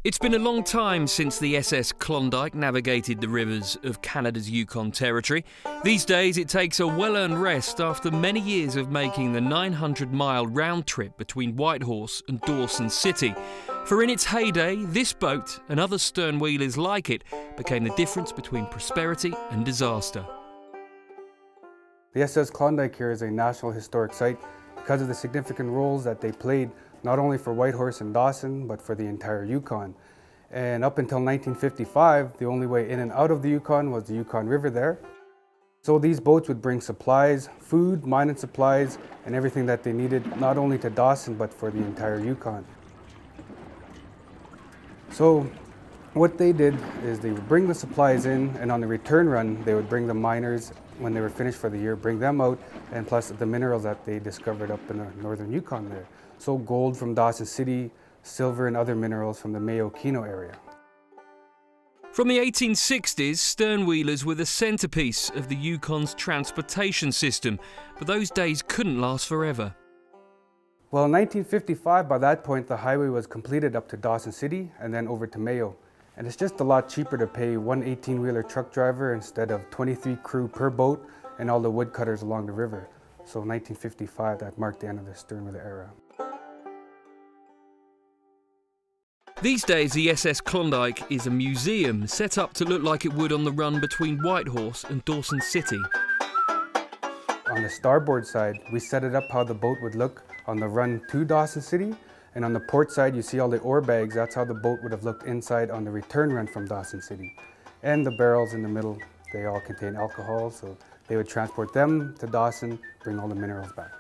It's been a long time since the SS Klondike navigated the rivers of Canada's Yukon Territory. These days it takes a well-earned rest after many years of making the 900-mile round trip between Whitehorse and Dawson City. For in its heyday, this boat and other sternwheelers like it became the difference between prosperity and disaster. The SS Klondike here is a National Historic Site because of the significant roles that they played not only for Whitehorse and Dawson, but for the entire Yukon. And up until 1955, the only way in and out of the Yukon was the Yukon River there. So these boats would bring supplies, food, mining supplies, and everything that they needed, not only to Dawson, but for the entire Yukon. So what they did is they would bring the supplies in, and on the return run, they would bring the miners, when they were finished for the year, bring them out, and plus the minerals that they discovered up in the northern Yukon there. So gold from Dawson City, silver and other minerals from the Mayo-Kino area. From the 1860s, sternwheelers were the centrepiece of the Yukon's transportation system, but those days couldn't last forever. Well, in 1955, by that point, the highway was completed up to Dawson City and then over to Mayo. And it's just a lot cheaper to pay one 18-wheeler truck driver instead of 23 crew per boat and all the woodcutters along the river. So 1955, that marked the end of the sternwheeler era. These days, the SS Klondike is a museum set up to look like it would on the run between Whitehorse and Dawson City. On the starboard side, we set it up how the boat would look on the run to Dawson City. And on the port side, you see all the ore bags. That's how the boat would have looked inside on the return run from Dawson City. And the barrels in the middle, they all contain alcohol, so they would transport them to Dawson, bring all the minerals back.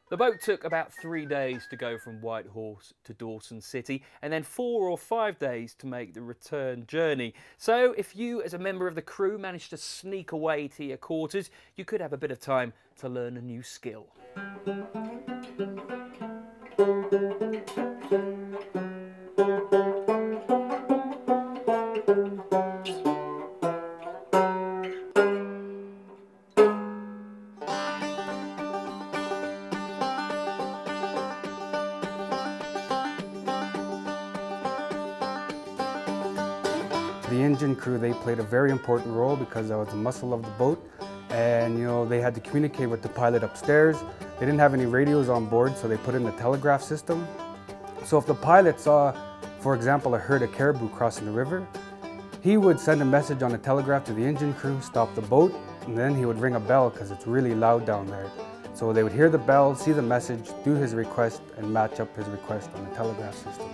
The boat took about 3 days to go from Whitehorse to Dawson City, and then 4 or 5 days to make the return journey. So if you, as a member of the crew, managed to sneak away to your quarters, you could have a bit of time to learn a new skill. The engine crew, they played a very important role because that was the muscle of the boat. And they had to communicate with the pilot upstairs. They didn't have any radios on board, so they put in the telegraph system. So if the pilot saw, for example, a herd of caribou crossing the river, he would send a message on the telegraph to the engine crew, stop the boat, and then he would ring a bell because it's really loud down there. So they would hear the bell, see the message, do his request, and match up his request on the telegraph system.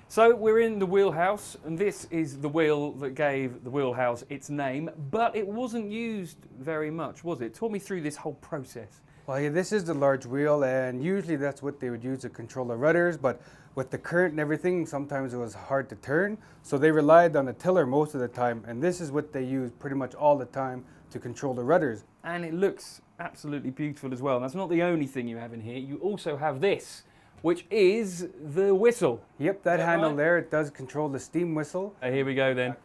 So we're in the Wheelhouse, and this is the wheel that gave the Wheelhouse its name, but it wasn't used very much, was it? Talk me through this whole process. Well, yeah, this is the large wheel, and usually that's what they would use to control the rudders, but with the current and everything, sometimes it was hard to turn, so they relied on the tiller most of the time, and this is what they use pretty much all the time to control the rudders. And it looks absolutely beautiful as well. That's not the only thing you have in here. You also have this, which is the whistle. Yep, that handle right there, it does control the steam whistle. Here we go then.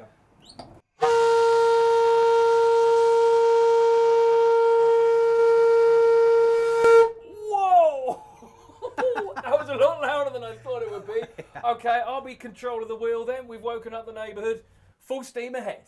Whoa! That was a lot louder than I thought it would be. Okay, I'll be control of the wheel then. We've woken up the neighbourhood. Full steam ahead.